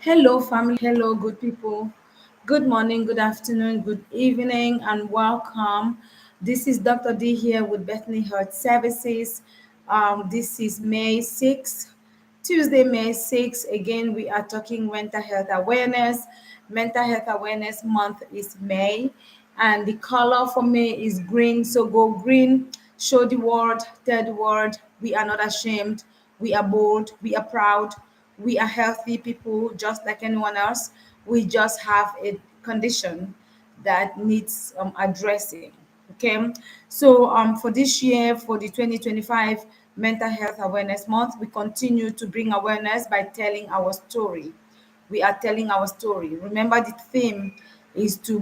Hello, family. Hello, good people. Good morning, good afternoon, good evening, and welcome. This is Dr. D here with Bethany Health Services. This is May 6th, Tuesday, May 6th. Again, we are talking mental health awareness. Mental health awareness month is May, and the color for May is green. So go green, show the world, tell the world we are not ashamed, we are bold, we are proud, we are healthy people just like anyone else. We just have a condition that needs addressing. Okay, so for this year, for the 2025 Mental Health Awareness Month, we continue to bring awareness by telling our story. We are telling our story. Remember, the theme is to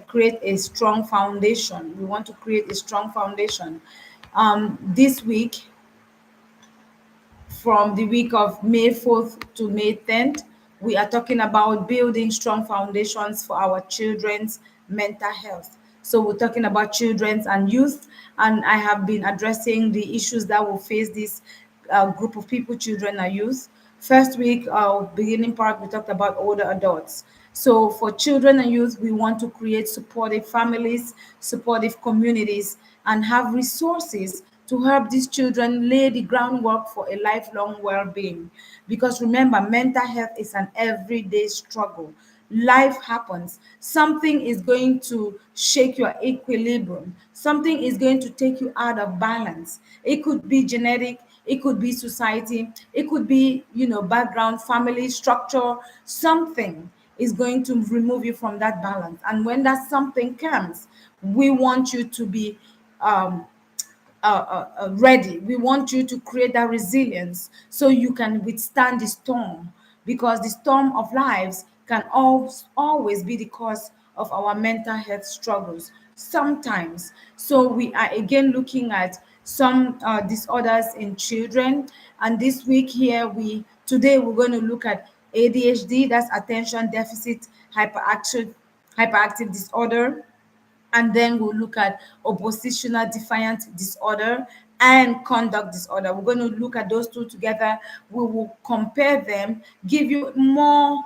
create a strong foundation. We want to create a strong foundation. This week, from the week of May 4th to May 10th, we are talking about building strong foundations for our children's mental health. So we're talking about children's and youth, and I have been addressing the issues that will face this group of people, children and youth. First week, beginning part, we talked about older adults. So for children and youth, we want to create supportive families, supportive communities, and have resources to help these children lay the groundwork for a lifelong well-being. Because remember, mental health is an everyday struggle. Life happens. Something is going to shake your equilibrium. Something is going to take you out of balance. It could be genetic, it could be society, it could be, background, family structure. Something is going to remove you from that balance. And when that something comes, we want you to be um, ready. We want you to create that resilience so you can withstand the storm, because the storm of lives can always be the cause of our mental health struggles sometimes. So we are again looking at some disorders in children, and this week here we today we're going to look at ADHD, that's attention deficit hyperactive disorder, and then we'll look at oppositional defiant disorder and conduct disorder. We're going to look at those two together. We will compare them, give you more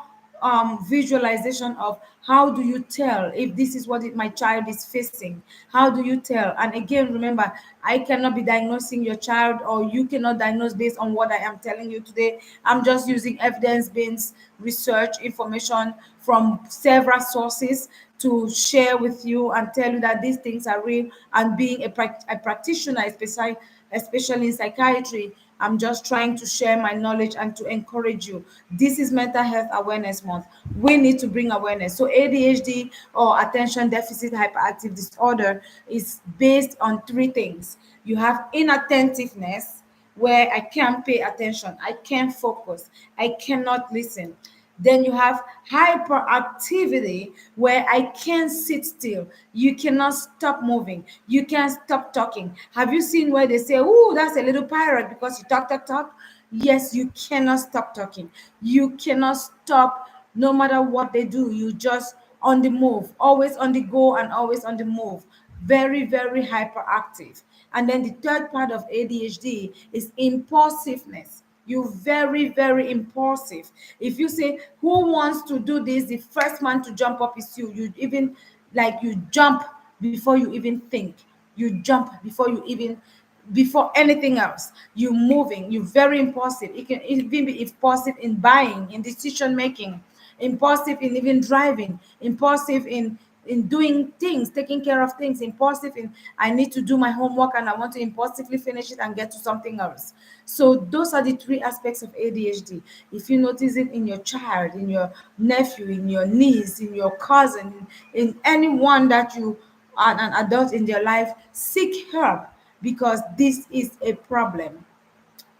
visualization of how do you tell if this is what my child is facing. How do you tell? And again, remember, I cannot be diagnosing your child, or you cannot diagnose based on what I am telling you today. I'm just using evidence-based research information from several sources to share with you and tell you that these things are real. And being a practitioner, especially in psychiatry, I'm just trying to share my knowledge and to encourage you. This is Mental Health Awareness Month. We need to bring awareness. So ADHD, or attention deficit hyperactive disorder, is based on three things. You have inattentiveness, where I can't pay attention, I can't focus, I cannot listen. Then you have hyperactivity, where I can't sit still. You cannot stop moving. You can't stop talking. Have you seen where they say, "Oh, that's a little pirate because you talk, talk, talk"? Yes, you cannot stop talking. You cannot stop no matter what they do. You just on the move, always on the go and always on the move. Very, very hyperactive. And then the third part of ADHD is impulsiveness. You very, very impulsive. If you say who wants to do this, the first man to jump up is you. You even, like, you jump before you even think. You jump before anything else. You moving. You very impulsive. It can even be impulsive in buying, in decision making, impulsive in even driving, impulsive in doing things, taking care of things, impulsive in I need to do my homework and I want to impulsively finish it and get to something else. So those are the three aspects of ADHD. If you notice it in your child, in your nephew, in your niece, in your cousin, in anyone that you are an adult in their life, seek help, because this is a problem.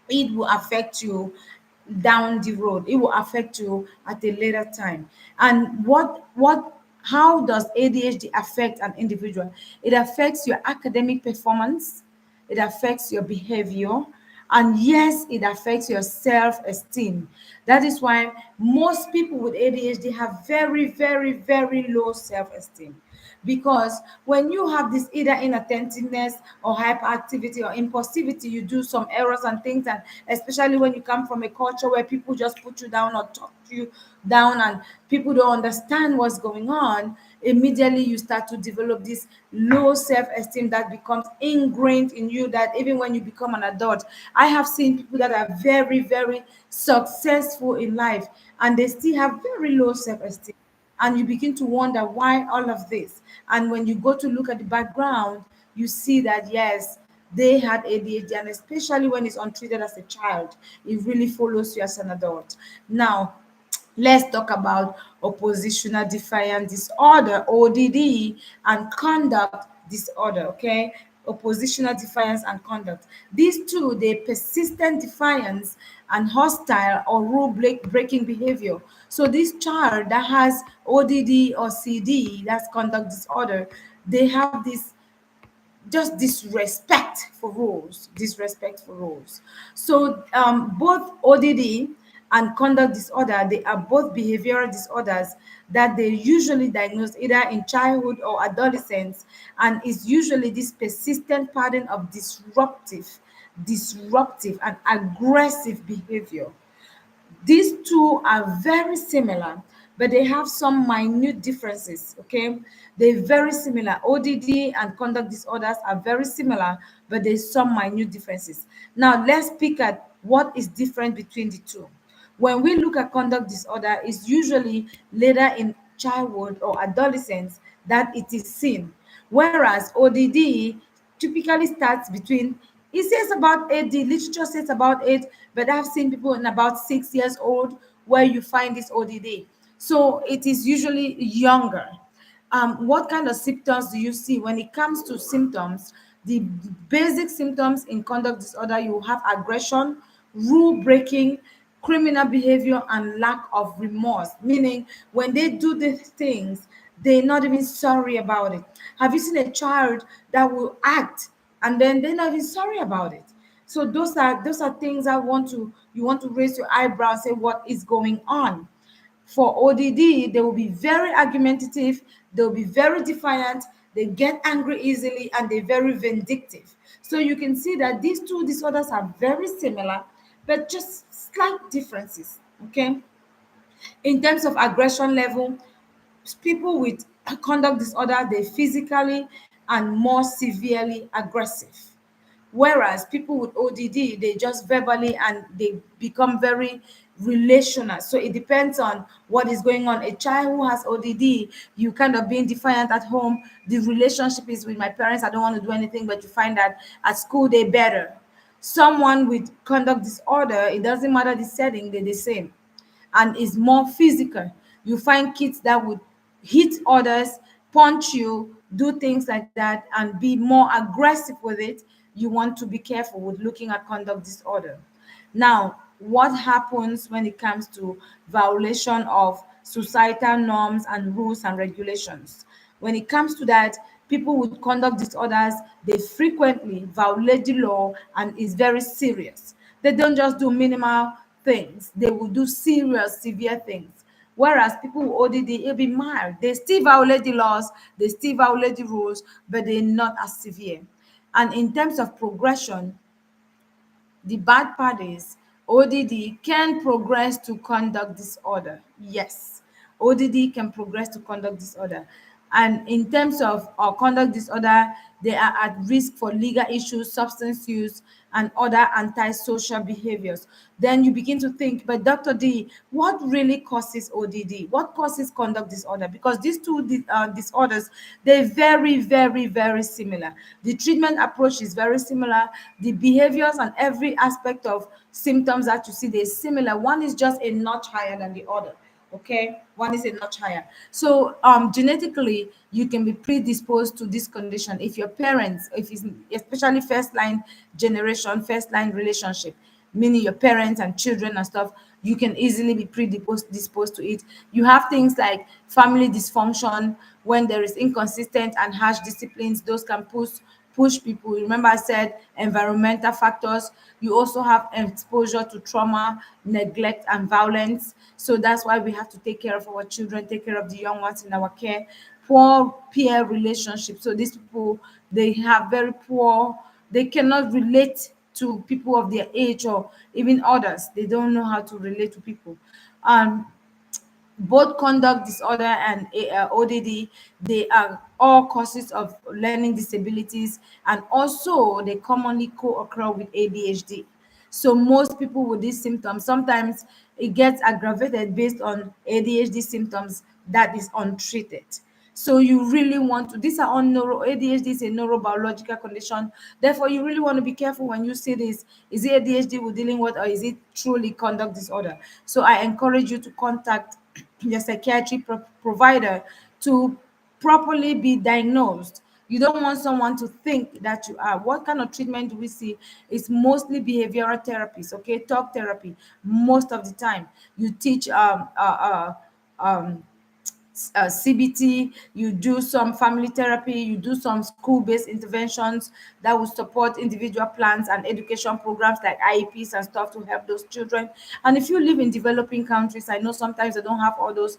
It will affect you down the road. It will affect you at a later time. And what how does ADHD affect an individual? It affects your academic performance, it affects your behavior, and yes, it affects your self-esteem. That is why most people with ADHD have very, very, very low self-esteem. because when you have this either inattentiveness or hyperactivity or impulsivity, you do some errors and things, and especially when you come from a culture where people just put you down or talk you down and people don't understand what's going on, immediately you start to develop this low self-esteem that becomes ingrained in you, that even when you become an adult, I have seen people that are very, very successful in life and they still have very low self-esteem, and you begin to wonder why all of this. And when you go to look at the background, you see that yes, they had ADHD, and especially when it's untreated as a child, it really follows you as an adult. Now, let's talk about oppositional defiant disorder, ODD, and conduct disorder. Okay, oppositional defiance and conduct. These two, they persistent defiance and hostile or rule breaking behavior. So this child that has ODD or CD, that's conduct disorder, they have this just disrespect for rules. So both ODD and conduct disorder, they are both behavioral disorders that they usually diagnose either in childhood or adolescence, and is usually this persistent pattern of disruptive and aggressive behavior. These two are very similar, but they have some minute differences. Okay, they're very similar. ODD and conduct disorders are very similar, but there's some minute differences. Now, let's pick at what is different between the two. When we look at conduct disorder, it's usually later in childhood or adolescence that it is seen, whereas ODD typically starts between, it says about 8, the literature says about 8, but I've seen people in about 6 years old where you find this ODD. So it is usually younger. What kind of symptoms do you see when it comes to symptoms? The basic symptoms in conduct disorder, you have aggression, rule breaking, criminal behavior, and lack of remorse. Meaning, when they do these things, they're not even sorry about it. Have you seen a child that will act and then they're not even sorry about it? So those are things I want to you want to raise your eyebrow and say what is going on. For ODD, they will be very argumentative, they'll be very defiant, they get angry easily, and they're very vindictive. So you can see that these two disorders are very similar, but just slight differences. Okay. In terms of aggression level, people with conduct disorder, they physically and more severely aggressive, whereas people with ODD, they just verbally and they become very relational. So it depends on what is going on. A child who has ODD, you kind of being defiant at home, the relationship is with my parents, I don't want to do anything, but you find that at school they better. Someone with conduct disorder, it doesn't matter the setting, they're the same, and is more physical. You find kids that would hit others, punch you, do things like that, and be more aggressive with it. You want to be careful with looking at conduct disorder. Now, what happens when it comes to violation of societal norms and rules and regulations? When it comes to that, people with conduct disorders, they frequently violate the law and is very serious. They don't just do minimal things, they will do serious, severe things. Whereas people with ODD, it'll be mild. They still violate the laws, they still violate the rules, but they're not as severe. And in terms of progression, the bad part is ODD can progress to conduct disorder. Yes, ODD can progress to conduct disorder. And in terms of our conduct disorder, they are at risk for legal issues, substance use, and other antisocial behaviors. Then you begin to think, but Dr. D, what really causes ODD? What causes conduct disorder? Because these two disorders, they're very, very, very similar. The treatment approach is very similar. The behaviors and every aspect of symptoms that you see, they're similar. One is just a notch higher than the other. Okay, one is a notch higher. So genetically you can be predisposed to this condition if your parents, if it's especially first line generation, first line relationship, meaning your parents and children and stuff, you can easily be predisposed to it. You have things like family dysfunction. When there is inconsistent and harsh disciplines, those can push people. Remember I said environmental factors. You also have exposure to trauma, neglect, and violence. So that's why we have to take care of our children, take care of the young ones in our care. poor peer relationships. So these people, they have very poor, they cannot relate to people of their age or even others. They don't know how to relate to people. um Both conduct disorder and ODD, they are all causes of learning disabilities, and also they commonly co-occur with ADHD. So most people with these symptoms, sometimes it gets aggravated based on ADHD symptoms that is untreated. So you really want to, these are all neuro, ADHD is a neurobiological condition. Therefore, you really want to be careful when you see this. Is it ADHD we're dealing with, or is it truly conduct disorder? So I encourage you to contact your psychiatry provider to properly be diagnosed. You don't want someone to think that you are. What kind of treatment do we see? It's mostly behavioral therapies, okay, talk therapy. Most of the time, you teach um, CBT, you do some family therapy, you do some school-based interventions that will support individual plans and education programs like IEPs and stuff to help those children. And if you live in developing countries, I know sometimes they don't have all those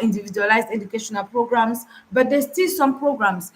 individualized educational programs, but there's still some programs.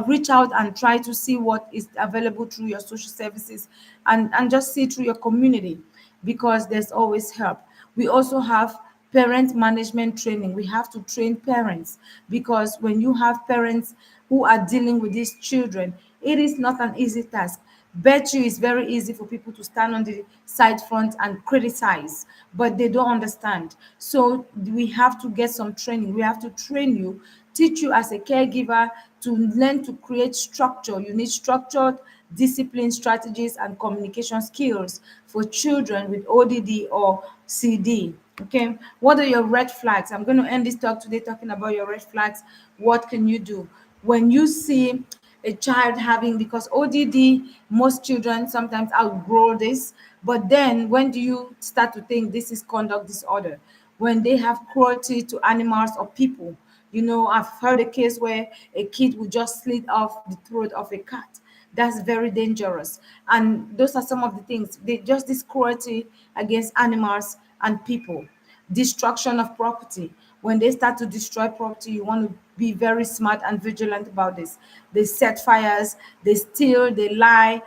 Reach out and try to see what is available through your social services, and just see through your community, because there's always help. We also have parent management training. We have to train parents, because when you have parents who are dealing with these children, it is not an easy task. Bet you it's very easy for people to stand on the side front and criticize, but they don't understand. So we have to get some training. We have to train you, teach you as a caregiver to learn to create structure. You need structured discipline strategies and communication skills for children with ODD or CD. Okay, what are your red flags? I'm going to end this talk today talking about your red flags. What can you do when you see a child having, because ODD, most children sometimes outgrow this, but then when do you start to think this is conduct disorder? When they have cruelty to animals or people. You know, I've heard a case where a kid would just slit off the throat of a cat. That's very dangerous. And those are some of the things. They just this cruelty against animals and people. Destruction of property. When they start to destroy property, you want to be very smart and vigilant about this. They set fires, they steal, they lie.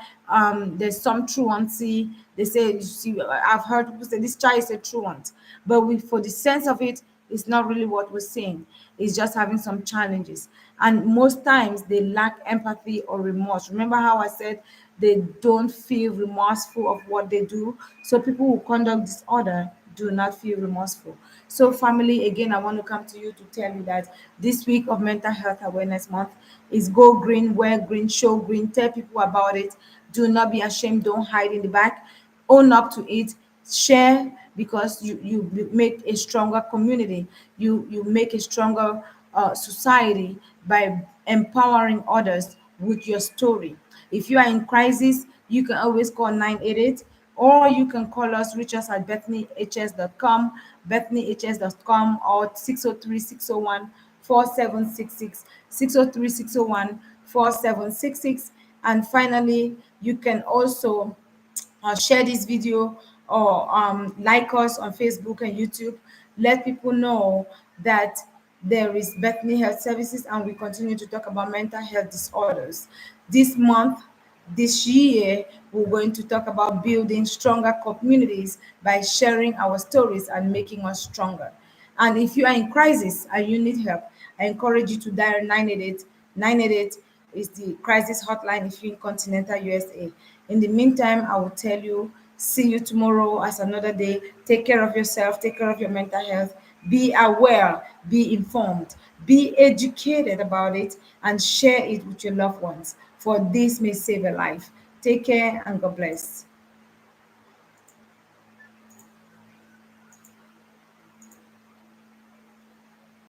There's some truancy. They say, you see, I've heard people say this child is a truant, but for the sense of it, it's not really what we're saying. It's just having some challenges. And most times they lack empathy or remorse. Remember how I said they don't feel remorseful of what they do? So people who conduct disorder do not feel remorseful. So, family, again, I want to come to you to tell you that this week of Mental Health Awareness Month is Go Green, Wear Green, Show Green. Tell people about it. Do not be ashamed. Don't hide in the back. Own up to it. Share, because you make a stronger community. You make a stronger society by empowering others with your story. If you are in crisis, you can always call 988, or you can call us, reach us at bethanyhs.com, bethanyhs.com, or 603-601-4766, 603-601-4766. And finally, you can also share this video, or like us on Facebook and YouTube. Let people know that there is Bethany Health Services, and we continue to talk about mental health disorders. This month, this year, we're going to talk about building stronger communities by sharing our stories and making us stronger. And if you are in crisis and you need help, I encourage you to dial 988. 988 is the crisis hotline if you're in continental USA. In the meantime, I will tell you, see you tomorrow as another day. Take care of yourself, take care of your mental health. Be aware, be informed, be educated about it, and share it with your loved ones, for this may save a life. Take care and God bless.